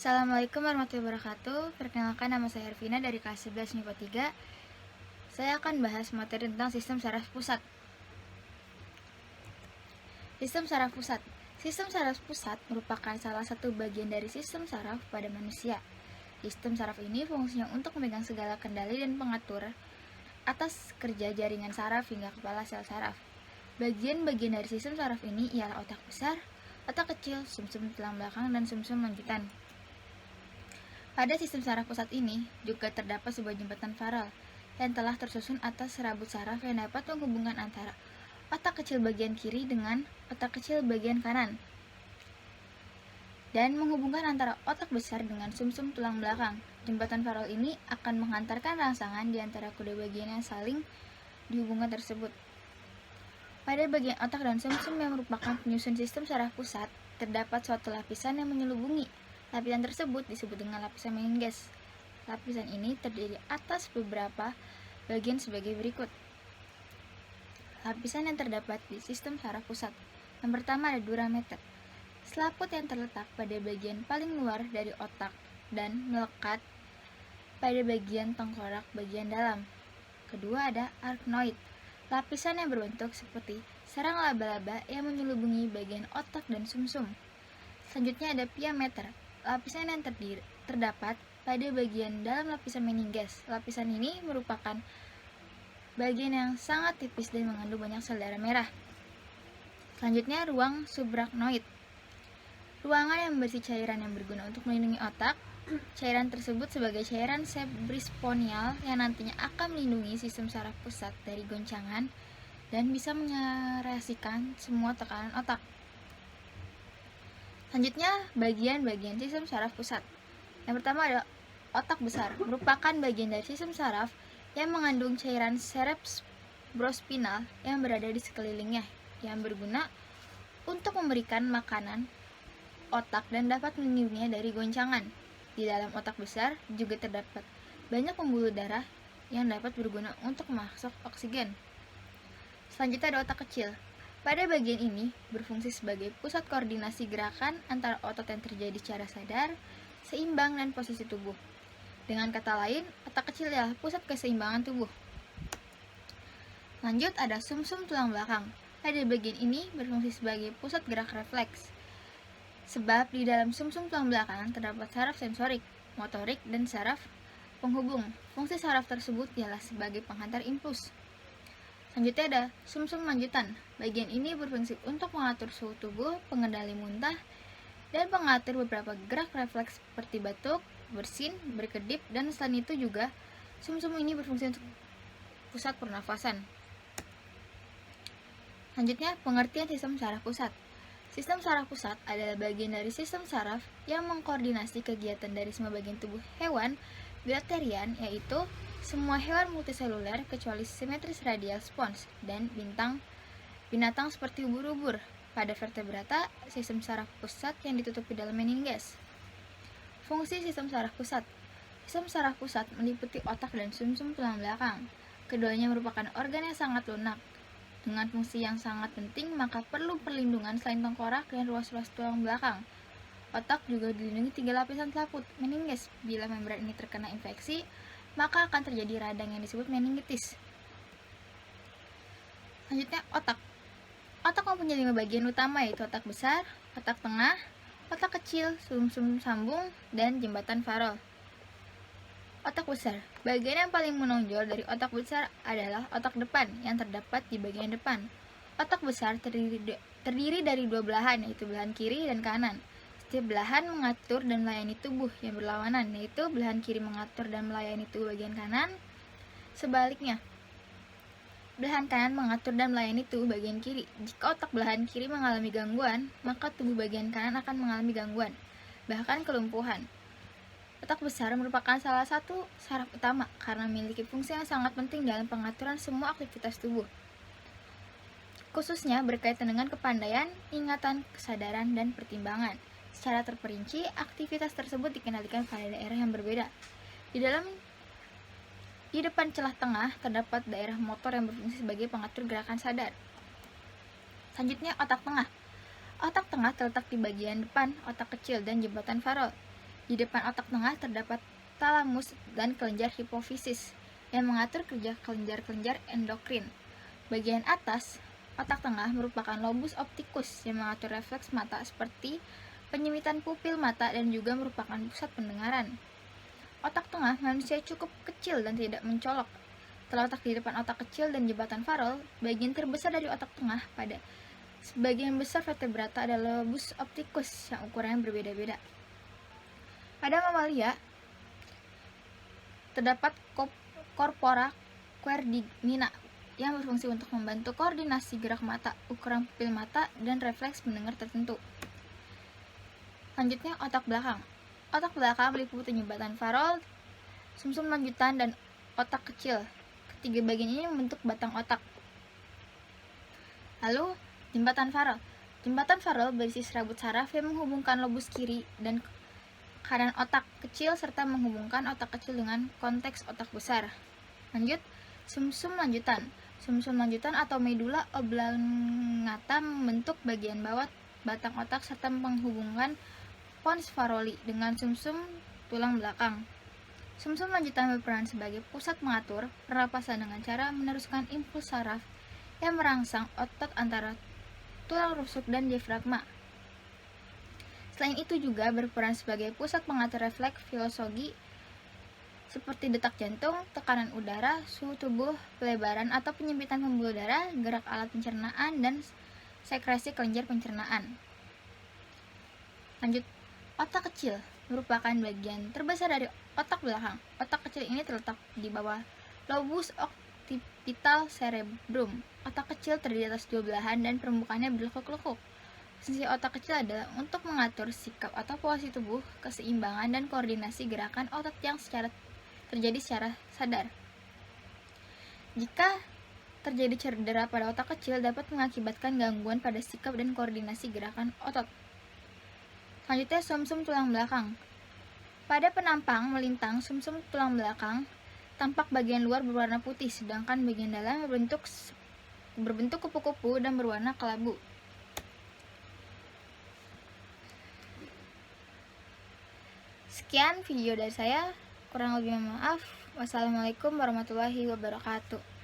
Assalamualaikum warahmatullahi wabarakatuh. Perkenalkan, nama saya Hervina dari kelas 11 MIPA 3. Saya akan bahas materi tentang sistem saraf pusat. Sistem saraf pusat. Sistem saraf pusat merupakan salah satu bagian dari sistem saraf pada manusia. Sistem saraf ini fungsinya untuk memegang segala kendali dan pengatur atas kerja jaringan saraf hingga kepala sel saraf. Bagian-bagian dari sistem saraf ini ialah otak besar, otak kecil, sumsum tulang belakang, dan sumsum lanjutan. Pada sistem saraf pusat ini juga terdapat sebuah jembatan faral yang telah tersusun atas serabut saraf yang dapat menghubungkan antara otak kecil bagian kiri dengan otak kecil bagian kanan dan menghubungkan antara otak besar dengan sumsum tulang belakang. Jembatan faral ini akan menghantarkan rangsangan di antara kedua bagian yang saling dihubungkan tersebut. Pada bagian otak dan sumsum yang merupakan penyusun sistem saraf pusat, terdapat suatu lapisan yang menyelubungi. Lapisan tersebut disebut dengan lapisan meninges. Lapisan ini terdiri atas beberapa bagian sebagai berikut. Lapisan yang terdapat di sistem saraf pusat. Yang pertama ada durameter, selaput yang terletak pada bagian paling luar dari otak dan melekat pada bagian tengkorak bagian dalam. Kedua ada arachnoid, lapisan yang berbentuk seperti sarang laba-laba yang menyelubungi bagian otak dan sumsum. Selanjutnya ada piameter, lapisan yang terdapat pada bagian dalam lapisan meninges. Lapisan ini merupakan bagian yang sangat tipis dan mengandung banyak sel darah merah. Selanjutnya ruang subarachnoid, ruangan yang berisi cairan yang berguna untuk melindungi otak. Cairan tersebut sebagai cairan cerebrospinal yang nantinya akan melindungi sistem saraf pusat dari goncangan dan bisa menyerasikan semua tekanan otak. Selanjutnya, bagian-bagian sistem saraf pusat. Yang pertama ada otak besar, merupakan bagian dari sistem saraf yang mengandung cairan cerebrospinal yang berada di sekelilingnya, yang berguna untuk memberikan makanan otak dan dapat melindunginya dari goncangan. Di dalam otak besar juga terdapat banyak pembuluh darah yang dapat berguna untuk memasok oksigen. Selanjutnya ada otak kecil. Pada bagian ini berfungsi sebagai pusat koordinasi gerakan antara otot yang terjadi secara sadar, seimbang, dan posisi tubuh. Dengan kata lain, otak kecil adalah pusat keseimbangan tubuh. Lanjut ada sumsum tulang belakang. Pada bagian ini berfungsi sebagai pusat gerak refleks. Sebab di dalam sumsum tulang belakang terdapat saraf sensorik, motorik, dan saraf penghubung. Fungsi saraf tersebut ialah sebagai penghantar impuls. Selanjutnya ada sumsum lanjutan. Bagian ini berfungsi untuk mengatur suhu tubuh, pengendali muntah, dan mengatur beberapa gerak refleks seperti batuk, bersin, berkedip, dan selain itu juga sumsum ini berfungsi untuk pusat pernafasan. Selanjutnya, pengertian sistem saraf pusat. Sistem saraf pusat adalah bagian dari sistem saraf yang mengkoordinasi kegiatan dari semua bagian tubuh hewan bilaterian, yaitu semua hewan multiseluler kecuali simetris radial spons dan binatang seperti ubur-ubur. Pada vertebrata, sistem saraf pusat yang ditutupi dalam meninges. Fungsi sistem saraf pusat. Sistem saraf pusat meliputi otak dan sumsum tulang belakang. Keduanya merupakan organ yang sangat lunak. Dengan fungsi yang sangat penting, maka perlu perlindungan selain tengkorak dan ruas-ruas tulang belakang. Otak juga dilindungi 3 lapisan selaput, meninges. Bila membran ini terkena infeksi, maka akan terjadi radang yang disebut meningitis. Selanjutnya, otak. Otak mempunyai 5 bagian utama, yaitu otak besar, otak tengah, otak kecil, sumsum sambung, dan jembatan faral. Otak besar. Bagian yang paling menonjol dari otak besar adalah otak depan yang terdapat di bagian depan. Otak besar terdiri dari 2 belahan, yaitu belahan kiri dan kanan. Setiap belahan mengatur dan melayani tubuh yang berlawanan, yaitu belahan kiri mengatur dan melayani tubuh bagian kanan. Sebaliknya, belahan kanan mengatur dan melayani tubuh bagian kiri. Jika otak belahan kiri mengalami gangguan, maka tubuh bagian kanan akan mengalami gangguan, bahkan kelumpuhan. Otak besar merupakan salah satu saraf utama karena memiliki fungsi yang sangat penting dalam pengaturan semua aktivitas tubuh, khususnya berkaitan dengan kepandaian, ingatan, kesadaran, dan pertimbangan. Secara terperinci, aktivitas tersebut dikendalikan pada daerah yang berbeda. Di depan celah tengah terdapat daerah motor yang berfungsi sebagai pengatur gerakan sadar. Selanjutnya, otak tengah. Otak tengah terletak di bagian depan otak kecil dan jembatan faral. Di depan otak tengah terdapat talamus dan kelenjar hipofisis yang mengatur kerja kelenjar-kelenjar endokrin. Bagian atas otak tengah merupakan lobus opticus yang mengatur refleks mata seperti penyemitan pupil mata dan juga merupakan pusat pendengaran. Otak tengah manusia cukup kecil dan tidak mencolok. Terletak di depan otak kecil dan jembatan Farol, bagian terbesar dari otak tengah pada sebagian besar vertebrata adalah lobus opticus yang ukurannya berbeda-beda. Pada mamalia, terdapat corpora querdimina yang berfungsi untuk membantu koordinasi gerak mata, ukuran pupil mata, dan refleks mendengar tertentu. Selanjutnya, otak belakang. Otak belakang meliputi jembatan Farol, sumsum lanjutan, dan otak kecil. Ketiga bagian ini membentuk batang otak. Lalu, jembatan Farol. Jembatan Farol berisi serabut saraf yang menghubungkan lobus kiri dan kanan otak kecil serta menghubungkan otak kecil dengan konteks otak besar. Lanjut, sumsum lanjutan. Sumsum lanjutan atau medula oblongata membentuk bagian bawah batang otak serta menghubungkan pons faroli dengan sumsum tulang belakang. Sumsum lanjutan berperan sebagai pusat mengatur pernapasan dengan cara meneruskan impuls saraf yang merangsang otot antara tulang rusuk dan diafragma. Selain itu juga berperan sebagai pusat pengatur refleks fisiologi seperti detak jantung, tekanan udara, suhu tubuh, pelebaran atau penyempitan pembuluh darah, gerak alat pencernaan, dan sekresi kelenjar pencernaan. Lanjut, otak kecil merupakan bagian terbesar dari otak belakang. Otak kecil ini terletak di bawah lobus occipital cerebrum. Otak kecil terdiri atas dua belahan dan permukaannya berlekuk-lekuk. Fungsi otak kecil adalah untuk mengatur sikap atau posisi tubuh, keseimbangan, dan koordinasi gerakan otot yang terjadi secara sadar. Jika terjadi cedera pada otak kecil dapat mengakibatkan gangguan pada sikap dan koordinasi gerakan otot. Selanjutnya, sumsum tulang belakang. Pada penampang melintang sumsum tulang belakang, tampak bagian luar berwarna putih, sedangkan bagian dalam berbentuk kupu-kupu dan berwarna kelabu. Sekian video dari saya, kurang lebih maaf. Wassalamualaikum warahmatullahi wabarakatuh.